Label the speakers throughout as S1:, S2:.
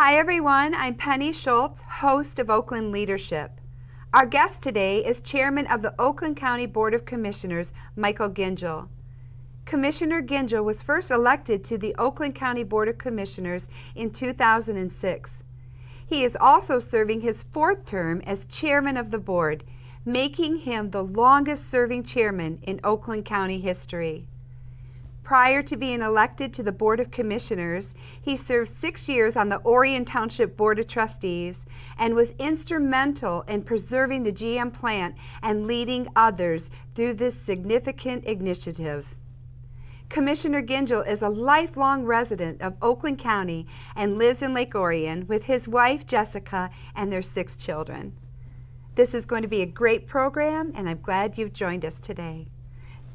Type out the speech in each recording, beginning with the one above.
S1: Hi everyone, I'm Penny Schultz, host of Oakland Leadership. Our guest today is Chairman of the Oakland County Board of Commissioners, Michael Gingell. Commissioner Gingell was first elected to the Oakland County Board of Commissioners in 2006. He is also serving his fourth term as chairman of the board, making him the longest-serving chairman in Oakland County history. Prior to being elected to the Board of Commissioners, he served 6 years on the Orion Township Board of Trustees and was instrumental in preserving the GM plant and leading others through this significant initiative. Commissioner Gingell is a lifelong resident of Oakland County and lives in Lake Orion with his wife Jessica and their 6 children. This is going to be a great program, and I'm glad you've joined us today.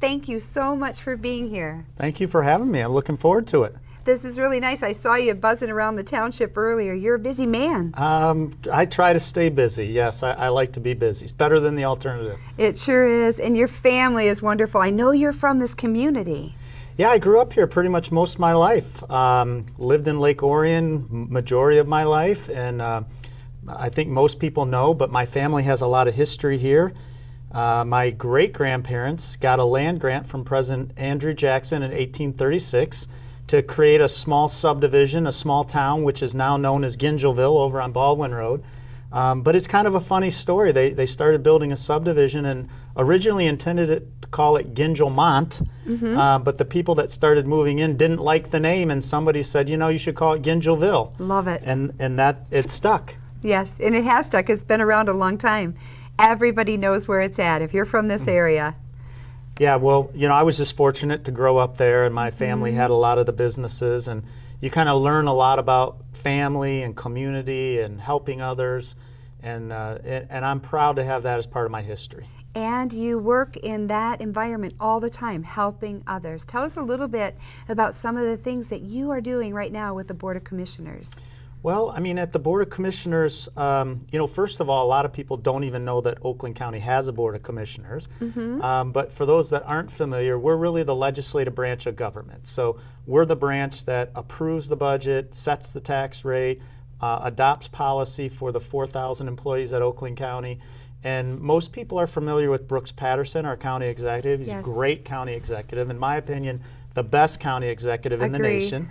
S1: Thank you so much for being here.
S2: Thank you for having me. I'm looking forward to it.
S1: This is really nice. I saw you buzzing around the township earlier. You're a busy man.
S2: I try to stay busy. Yes, I like to be busy. It's better than the alternative.
S1: It sure is. And your family is wonderful. I know you're from this community.
S2: Yeah, I grew up here pretty much most of my life. Lived in Lake Orion majority of my life, and I think most people know, but my family has a lot of history here. My great-grandparents got a land grant from President Andrew Jackson in 1836 to create a small subdivision, a small town, which is now known as Gingellville over on Baldwin Road. But it's kind of a funny story. They started building a subdivision and originally intended to call it Gingellmont, but the people that started moving in didn't like the name, and somebody said, you know, you should call it Gingellville.
S1: Love it.
S2: And that it stuck.
S1: Yes, and it has stuck. It's been around a long time. Everybody knows where it's at if you're from this area.
S2: Yeah, well, you know, I was just fortunate to grow up there, and my family had a lot of the businesses, and you kind of learn a lot about family and community and helping others, and I'm proud to have that as part of my history.
S1: And you work in that environment all the time, helping others. Tell us a little bit about some of the things that you are doing right now with the Board of Commissioners.
S2: Well, I mean, at the Board of Commissioners, you know, first of all, a lot of people don't even know that Oakland County has a Board of Commissioners. But for those that aren't familiar, we're really the legislative branch of government. So we're the branch that approves the budget, sets the tax rate, adopts policy for the 4,000 employees at Oakland County. And most people are familiar with Brooks Patterson, our county executive. He's a great county executive. In my opinion, the best county executive in the nation.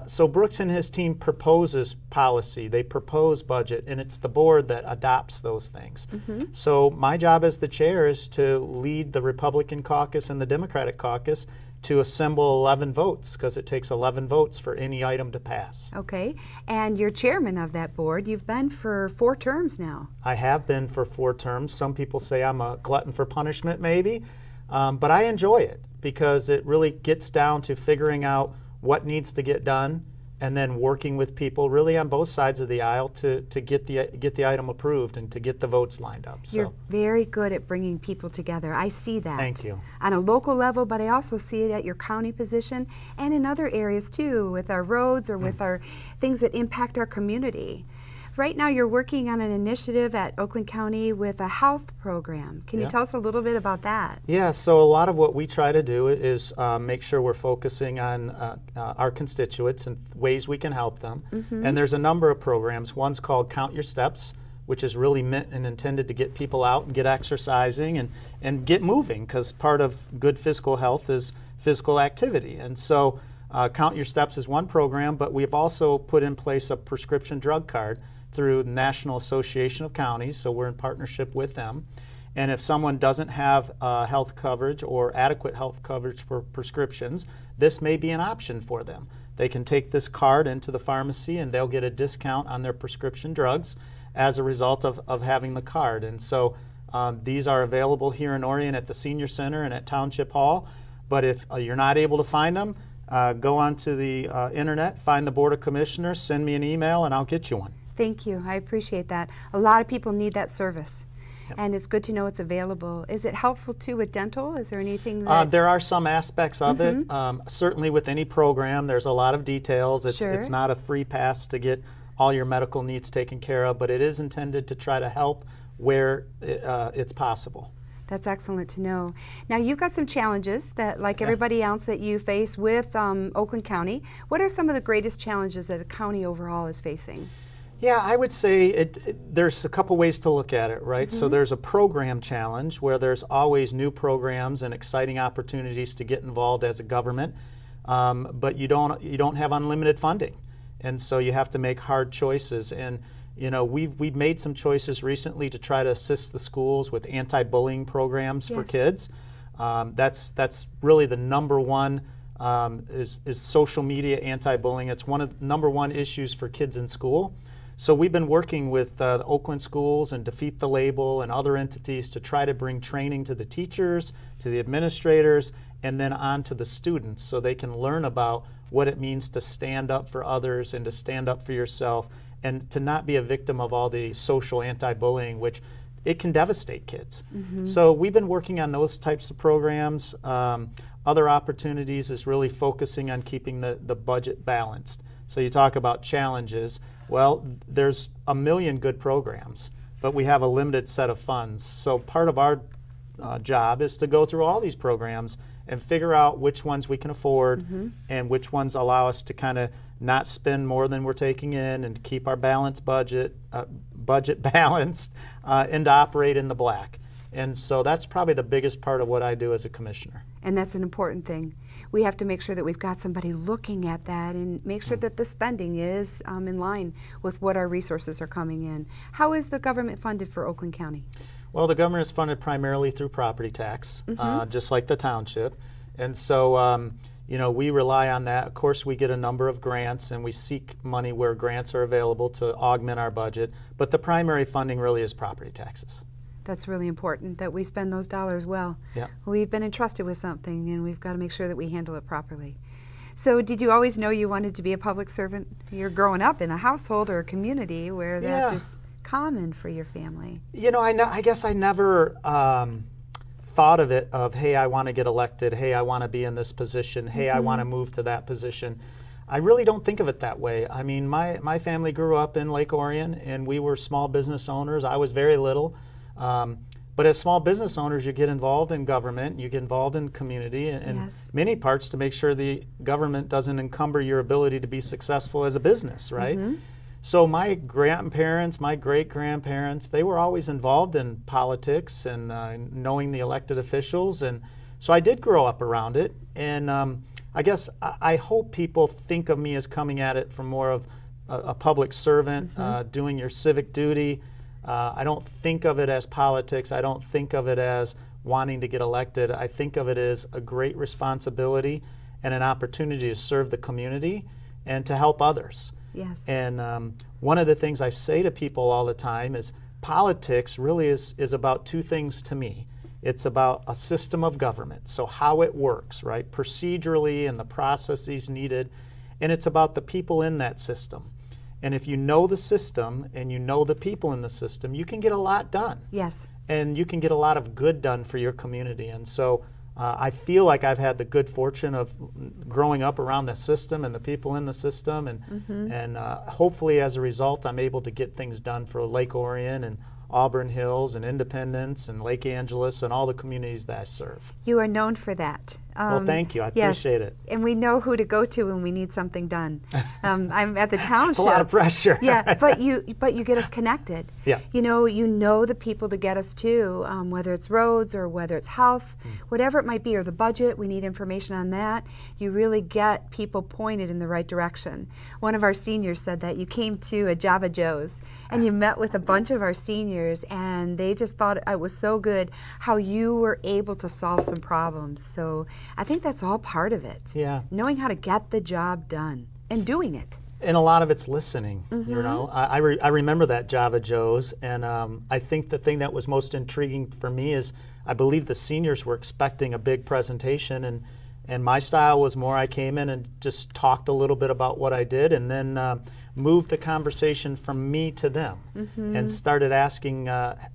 S2: So Brooks and his team proposes policy, they propose budget, and it's the board that adopts those things. So my job as the chair is to lead the Republican caucus and the Democratic caucus to assemble 11 votes, because it takes 11 votes for any item to pass.
S1: Okay, and you're chairman of that board. You've been for 4 terms now.
S2: I have been for 4 terms. Some people say I'm a glutton for punishment, maybe, but I enjoy it because it really gets down to figuring out what needs to get done, and then working with people really on both sides of the aisle to get the item approved and to get the votes lined up. So.
S1: You're very good at bringing people together. I see that.
S2: Thank you.
S1: On a local level, but I also see it at your county position and in other areas too, with our roads or with our things that impact our community. Right now you're working on an initiative at Oakland County with a health program. Can you tell us a little bit about that? Yeah,
S2: so a lot of what we try to do is make sure we're focusing on our constituents and ways we can help them. And there's a number of programs. One's called Count Your Steps, which is really meant and intended to get people out and get exercising and get moving, because part of good physical health is physical activity. And so Count Your Steps is one program, but we've also put in place a prescription drug card through the National Association of Counties, so we're in partnership with them. And if someone doesn't have health coverage or adequate health coverage for prescriptions, this may be an option for them. They can take this card into the pharmacy and they'll get a discount on their prescription drugs as a result of having the card. And so these are available here in Orion at the Senior Center and at Township Hall. But if you're not able to find them, go onto the internet, find the Board of Commissioners, send me an email, and I'll get you one.
S1: Thank you. I appreciate that. A lot of people need that service. And it's good to know it's available. Is it helpful too with dental? Is there anything that...
S2: There are some aspects of it. Certainly with any program, there's a lot of details. It's not a free pass to get all your medical needs taken care of, but it is intended to try to help where it's possible.
S1: That's excellent to know. Now, you've got some challenges that, like everybody else, that you face with Oakland County. What are some of the greatest challenges that the county overall is facing?
S2: Yeah, I would say there's a couple ways to look at it, right? So there's a program challenge where there's always new programs and exciting opportunities to get involved as a government, but you don't have unlimited funding, and so you have to make hard choices. And we've made some choices recently to try to assist the schools with anti-bullying programs for kids. That's really the number one. Is social media anti-bullying. It's one of the number one issues for kids in school. So we've been working with the Oakland schools and Defeat the Label and other entities to try to bring training to the teachers, to the administrators, and then on to the students so they can learn about what it means to stand up for others and to stand up for yourself and to not be a victim of all the social anti-bullying, which it can devastate kids. So we've been working on those types of programs. Other opportunities is really focusing on keeping the budget balanced. So you talk about challenges. Well, there's a million good programs, but we have a limited set of funds. So part of our job is to go through all these programs and figure out which ones we can afford and which ones allow us to kind of not spend more than we're taking in and keep our balanced budget balanced and to operate in the black. And so that's probably the biggest part of what I do as a commissioner.
S1: And that's an important thing. We have to make sure that we've got somebody looking at that and make sure that the spending is in line with what our resources are coming in. How is the government funded for Oakland County?
S2: Well, the government is funded primarily through property tax, just like the township. And so, we rely on that. Of course, we get a number of grants, and we seek money where grants are available to augment our budget. But the primary funding really is property taxes.
S1: That's really important that we spend those dollars well.
S2: Yeah.
S1: We've been entrusted with something, and we've got to make sure that we handle it properly. So did you always know you wanted to be a public servant? You're growing up in a household or a community where that is common for your family.
S2: I guess I never thought of it of, hey, I want to get elected, hey, I want to be in this position, hey, I want to move to that position. I really don't think of it that way. I mean, my family grew up in Lake Orion, and we were small business owners. I was very little. But as small business owners, you get involved in government, you get involved in community in many parts to make sure the government doesn't encumber your ability to be successful as a business, right? So my grandparents, my great-grandparents, they were always involved in politics and knowing the elected officials. And so I did grow up around it. And I guess I hope people think of me as coming at it from more of a public servant, doing your civic duty. I don't think of it as politics. I don't think of it as wanting to get elected. I think of it as a great responsibility and an opportunity to serve the community and to help others.
S1: Yes.
S2: And one of the things I say to people all the time is politics really is about two things to me. It's about a system of government, so how it works, right, procedurally and the processes needed, and it's about the people in that system. And if you know the system and you know the people in the system, you can get a lot done.
S1: Yes.
S2: And you can get a lot of good done for your community. And so I feel like I've had the good fortune of growing up around the system and the people in the system. And hopefully as a result, I'm able to get things done for Lake Orion and Auburn Hills and Independence and Lake Angeles and all the communities that I serve.
S1: You are known for that.
S2: Well, thank you. I appreciate it.
S1: And we know who to go to when we need something done. I'm at the township.
S2: It's a lot of pressure.
S1: Yeah, but you get us connected.
S2: Yeah.
S1: You know the people to get us to, whether it's roads or whether it's health, whatever it might be, or the budget, we need information on that. You really get people pointed in the right direction. One of our seniors said that you came to a Java Joe's and you met with a bunch of our seniors, and they just thought it was so good how you were able to solve some problems. So I think that's all part of it.
S2: Yeah.
S1: Knowing how to get the job done and doing it.
S2: And a lot of it's listening. You know, I remember that Java Joe's, and I think the thing that was most intriguing for me is I believe the seniors were expecting a big presentation, and my style was more I came in and just talked a little bit about what I did, and then moved the conversation from me to them, and started asking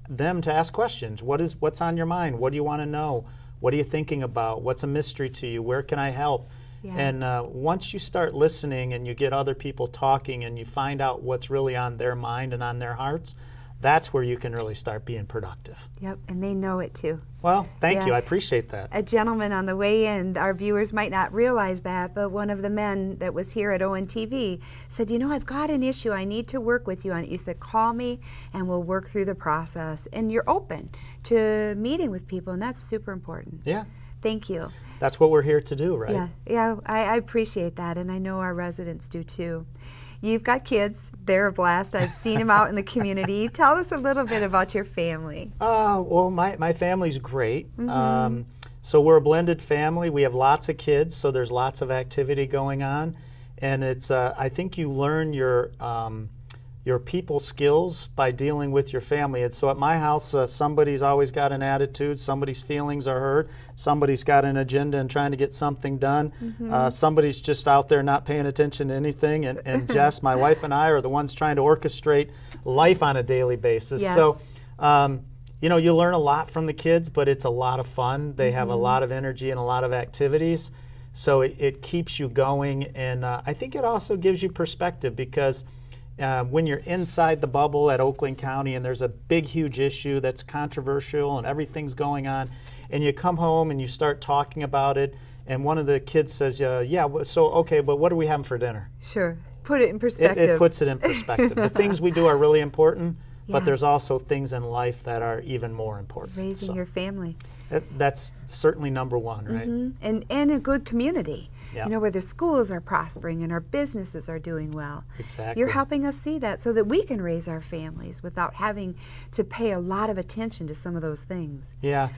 S2: them to ask questions. What's on your mind? What do you want to know? What are you thinking about? What's a mystery to you? Where can I help? Yeah. And once you start listening and you get other people talking and you find out what's really on their mind and on their hearts, that's where you can really start being productive.
S1: Yep, and they know it too.
S2: Well, thank
S1: Yeah.
S2: you. I appreciate that.
S1: A gentleman on the way in, our viewers might not realize that, but one of the men that was here at ONTV said, you know, I've got an issue. I need to work with you on it. You said, call me and we'll work through the process. And you're open to meeting with people, and that's super important.
S2: Yeah.
S1: Thank you.
S2: That's what we're here to do, right?
S1: Yeah, I appreciate that, and I know our residents do too. You've got kids. They're a blast. I've seen them out in the community. Tell us a little bit about your family.
S2: Well, my family's great. So we're a blended family. We have lots of kids, so there's lots of activity going on. And it's I think you learn your people skills by dealing with your family. And so at my house, somebody's always got an attitude, somebody's feelings are hurt, somebody's got an agenda and trying to get something done, somebody's just out there not paying attention to anything, and Jess, my wife, and I are the ones trying to orchestrate life on a daily basis.
S1: Yes.
S2: So, you know, you learn a lot from the kids, but it's a lot of fun. They have a lot of energy and a lot of activities. So it keeps you going, and I think it also gives you perspective, because when you're inside the bubble at Oakland County and there's a big, huge issue that's controversial and everything's going on, and you come home and you start talking about it, and one of the kids says, yeah, so okay, but what are we having for dinner?
S1: Sure. Put it in perspective.
S2: It puts it in perspective. The things we do are really important, but
S1: Yes.
S2: there's also things in life that are even more important.
S1: Raising
S2: So
S1: your family.
S2: that's certainly number one, right?
S1: And a good community.
S2: Yeah.
S1: You know, where the schools are prospering and our businesses are doing well.
S2: Exactly.
S1: You're helping us see that so that we can raise our families without having to pay a lot of attention to some of those things.
S2: Yeah.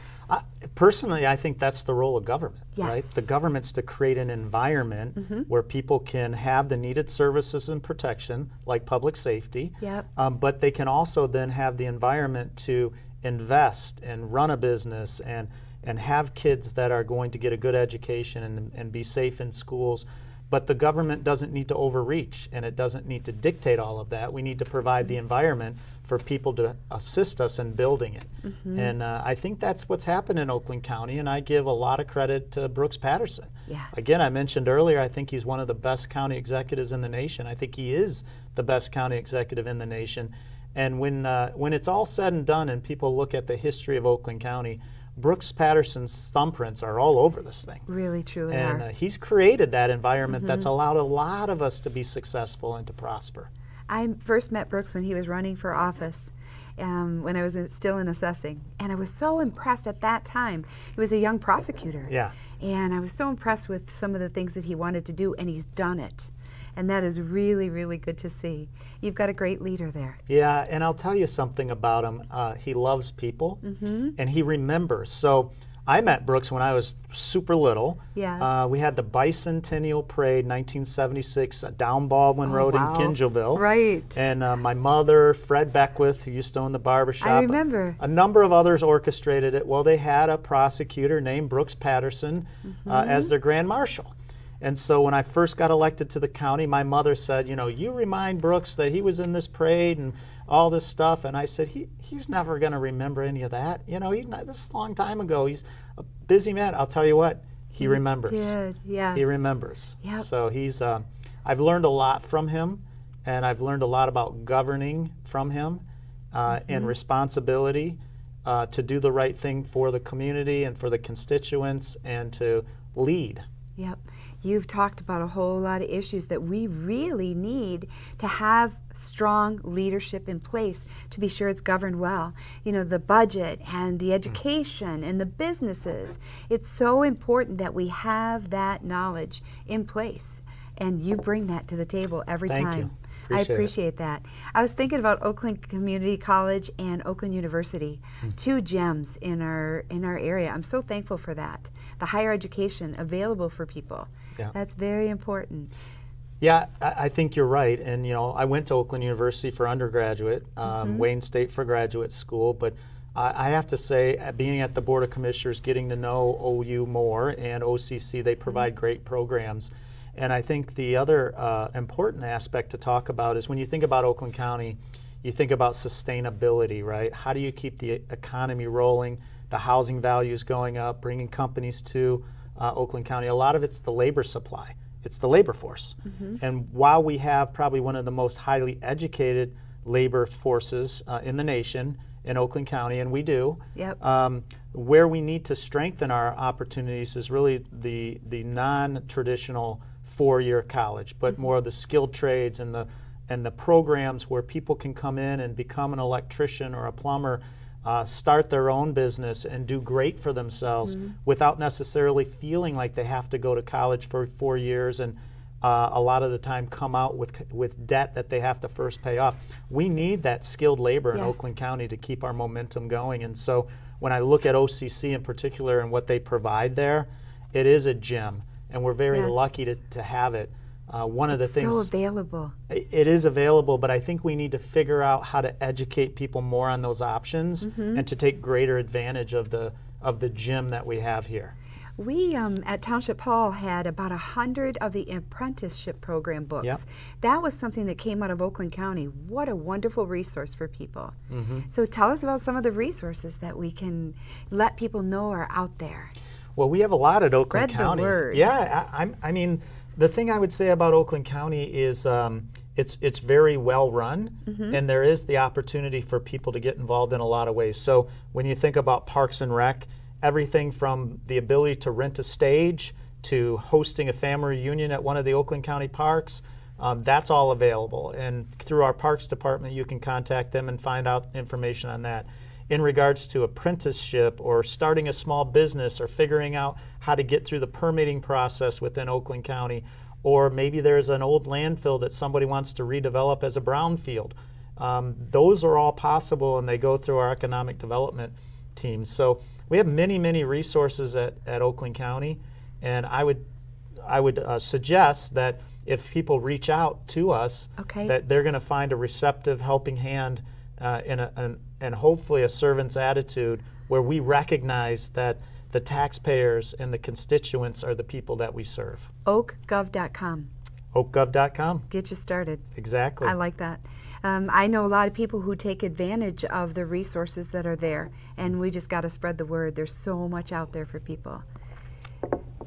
S2: Personally, I think that's the role of government, right?
S1: Yes.
S2: The government's to create an environment where people can have the needed services and protection, like public safety,
S1: Yep.
S2: but they can also then have the environment to invest and run a business and have kids that are going to get a good education and be safe in schools. But the government doesn't need to overreach, and it doesn't need to dictate all of that. We need to provide the environment for people to assist us in building it. And I think that's what's happened in Oakland County, and I give a lot of credit to Brooks Patterson.
S1: Yeah.
S2: Again, I mentioned earlier, I think he's one of the best county executives in the nation. I think he is the best county executive in the nation. And when it's all said and done and people look at the history of Oakland County, Brooks Patterson's thumbprints are all over this thing.
S1: Really, truly
S2: And
S1: are.
S2: he's created that environment that's allowed a lot of us to be successful and to prosper.
S1: I first met Brooks when he was running for office, when I was still in assessing. And I was so impressed at that time. He was a young prosecutor.
S2: Yeah.
S1: And I was so impressed with some of the things that he wanted to do, and he's done it. And that is really, really good to see. You've got a great leader there.
S2: Yeah, and I'll tell you something about him. He loves people, and he remembers. So I met Brooks when I was super little.
S1: Yes.
S2: We had the Bicentennial Parade, 1976, down Baldwin Road
S1: wow.
S2: in Gingellville.
S1: Right.
S2: And my mother, Fred Beckwith, who used to own the barber shop.
S1: I remember.
S2: A number of others orchestrated it. Well, they had a prosecutor named Brooks Patterson as their Grand Marshal. And so when I first got elected to the county, my mother said, you know, you remind Brooks that he was in this parade and all this stuff. And I said, he's never going to remember any of that. You know, this is a long time ago. He's a busy man. I'll tell you what, he remembers.
S1: Did, yes.
S2: He remembers.
S1: Yep.
S2: So he's, I've learned a lot from him, and I've learned a lot about governing from him and responsibility to do the right thing for the community and for the constituents and to lead.
S1: Yep. You've talked about a whole lot of issues that we really need to have strong leadership in place to be sure it's governed well. You know, the budget and the education and the businesses. It's so important that we have that knowledge in place. And you bring that to the table every
S2: Thank
S1: time.
S2: you.
S1: I
S2: Appreciate it.
S1: appreciate that. I was thinking about Oakland Community College and Oakland University, two gems in our area. I'm so thankful for that. The higher education available for people.
S2: Yeah.
S1: That's very important.
S2: Yeah, I think you're right. And, you know, I went to Oakland University for undergraduate, Wayne State for graduate school. But I have to say, being at the Board of Commissioners, getting to know OU more and OCC, they provide great programs. And I think the other important aspect to talk about is when you think about Oakland County, you think about sustainability, right? How do you keep the economy rolling, the housing values going up, bringing companies to Oakland County? A lot of it's the labor supply. It's the labor force. And while we have probably one of the most highly educated labor forces in the nation in Oakland County, and we do.
S1: Yep.
S2: Where we need to strengthen our opportunities is really the non-traditional four-year college, but more of the skilled trades and the programs where people can come in and become an electrician or a plumber, start their own business and do great for themselves without necessarily feeling like they have to go to college for 4 years and a lot of the time come out with debt that they have to first pay off. We need that skilled labor in Oakland County to keep our momentum going. And so when I look at OCC in particular and what they provide there, it is a gem. And we're very lucky to have it. One of the things,
S1: so available.
S2: It is available, but I think we need to figure out how to educate people more on those options and to take greater advantage of the gym that we have here.
S1: We at Township Hall had about 100 of the apprenticeship program books.
S2: Yep.
S1: That was something that came out of Oakland County. What a wonderful resource for people. So tell us about some of the resources that we can let people know are out there.
S2: Well, we have a lot at Oakland County.
S1: Spread the word.
S2: Yeah, I mean, the thing I would say about Oakland County is it's very well run, and there is the opportunity for people to get involved in a lot of ways. So when you think about Parks and Rec, everything from the ability to rent a stage to hosting a family reunion at one of the Oakland County parks, that's all available. And through our Parks Department, you can contact them and find out information on that. In regards to apprenticeship or starting a small business or figuring out how to get through the permitting process within Oakland County, or maybe there's an old landfill that somebody wants to redevelop as a brownfield. Those are all possible, and they go through our economic development team. So we have many, many resources at Oakland County, and I would suggest that if people reach out to us, that they're going to find a receptive helping hand and hopefully a servant's attitude where we recognize that the taxpayers and the constituents are the people that we serve.
S1: Oakgov.com.
S2: Oakgov.com.
S1: Get you started.
S2: Exactly.
S1: I like that. I know a lot of people who take advantage of the resources that are there, and we just got to spread the word. There's so much out there for people.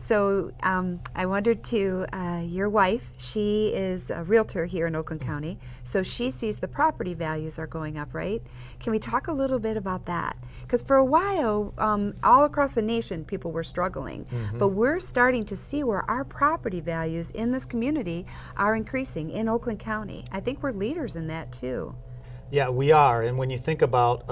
S1: So I wondered to your wife, she is a realtor here in Oakland County, so she sees the property values are going up, right? Can we talk a little bit about that? Because for a while, all across the nation, people were struggling, but we're starting to see where our property values in this community are increasing in Oakland County. I think we're leaders in that too.
S2: Yeah, we are, and when you think about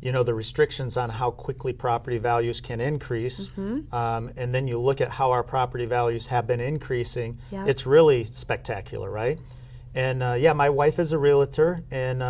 S2: the restrictions on how quickly property values can increase, and then you look at how our property values have been increasing, it's really spectacular, right? And my wife is a realtor, and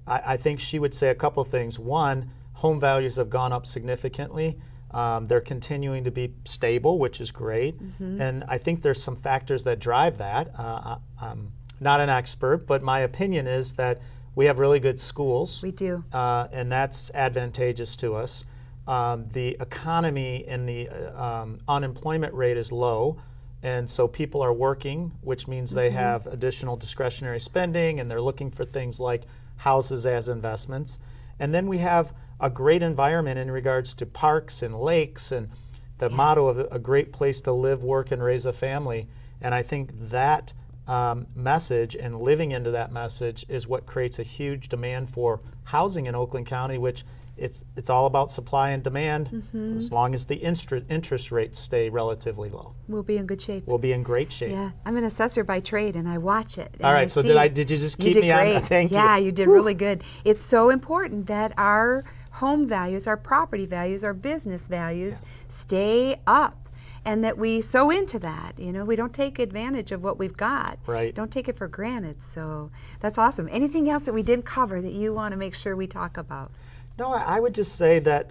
S2: I think she would say a couple things. One, home values have gone up significantly. They're continuing to be stable, which is great. And I think there's some factors that drive that. I'm not an expert, but my opinion is that we have really good schools.
S1: We do.
S2: And that's advantageous to us. The economy and the unemployment rate is low, and so people are working, which means they have additional discretionary spending, and they're looking for things like houses as investments. And then we have a great environment in regards to parks and lakes, and the motto of a great place to live, work, and raise a family. And I think that message and living into that message is what creates a huge demand for housing in Oakland County, which it's all about supply and demand. As long as the interest rates stay relatively low,
S1: we'll be in good shape.
S2: We'll be in great shape.
S1: Yeah, I'm an assessor by trade, and I watch it.
S2: All right, so did you just keep me on? Thank you.
S1: Yeah, you did really good. It's so important that our home values, our property values, our business values stay up. And that we sow into that, we don't take advantage of what we've got.
S2: Right.
S1: Don't take it for granted. So that's awesome. Anything else that we didn't cover that you want to make sure we talk about?
S2: No, I would just say that,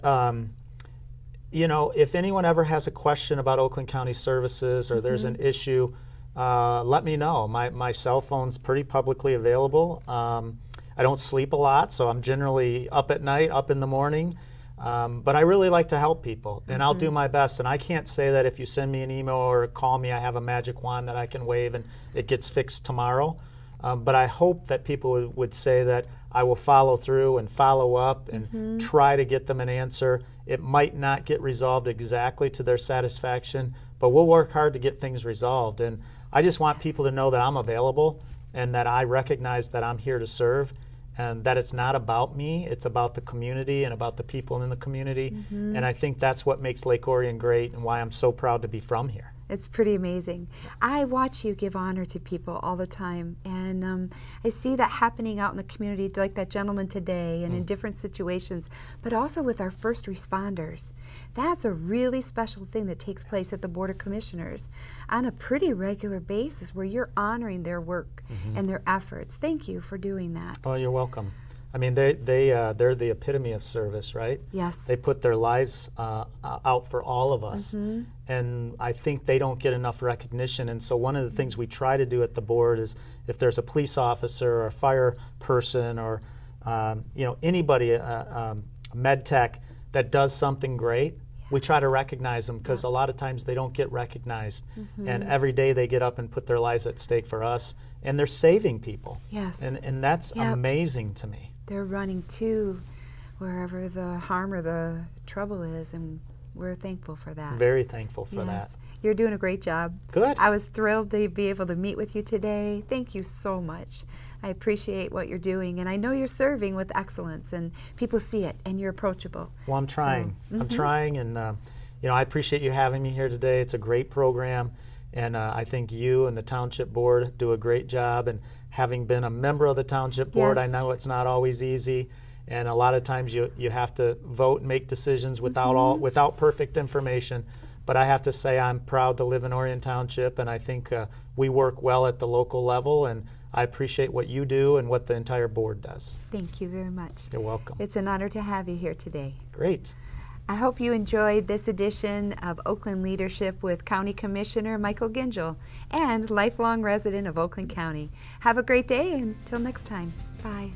S2: if anyone ever has a question about Oakland County services or there's an issue, let me know. My cell phone's pretty publicly available. I don't sleep a lot, so I'm generally up at night, up in the morning. But I really like to help people, and I'll do my best. And I can't say that if you send me an email or call me, I have a magic wand that I can wave and it gets fixed tomorrow. But I hope that people would say that I will follow through and follow up and try to get them an answer. It might not get resolved exactly to their satisfaction, but we'll work hard to get things resolved. And I just want people to know that I'm available. and that I recognize that I'm here to serve, and that it's not about me, it's about the community and about the people in the community. And I think that's what makes Lake Orion great and why I'm so proud to be from here.
S1: It's pretty amazing. I watch you give honor to people all the time, and I see that happening out in the community, like that gentleman today, and in different situations, but also with our first responders. That's a really special thing that takes place at the Board of Commissioners on a pretty regular basis, where you're honoring their work and their efforts. Thank you for doing that.
S2: Oh, you're welcome. I mean, they're the epitome of service, right?
S1: Yes.
S2: They put their lives out for all of us, and I think they don't get enough recognition. And so one of the things we try to do at the board is, if there's a police officer or a fire person or anybody, a med tech that does something great, we try to recognize them, because a lot of times they don't get recognized. And every day they get up and put their lives at stake for us, and they're saving people.
S1: Yes.
S2: And that's amazing to me.
S1: They're running to wherever the harm or the trouble is, and we're thankful for that.
S2: Very thankful for that.
S1: You're doing a great job.
S2: Good.
S1: I was thrilled to be able to meet with you today. Thank you so much. I appreciate what you're doing, and I know you're serving with excellence, and people see it, and you're approachable.
S2: Well, I'm trying. I'm trying, and I appreciate you having me here today. It's a great program, and I think you and the Township Board do a great job. And having been a member of the Township Board, I know it's not always easy, and a lot of times you have to vote and make decisions without perfect information. But I have to say, I'm proud to live in Orion Township, and I think we work well at the local level, and I appreciate what you do and what the entire board does.
S1: Thank you very much.
S2: You're welcome.
S1: It's an honor to have you here today.
S2: Great.
S1: I hope you enjoyed this edition of Oakland Leadership with County Commissioner Michael Gingell and lifelong resident of Oakland County. Have a great day, and until next time. Bye.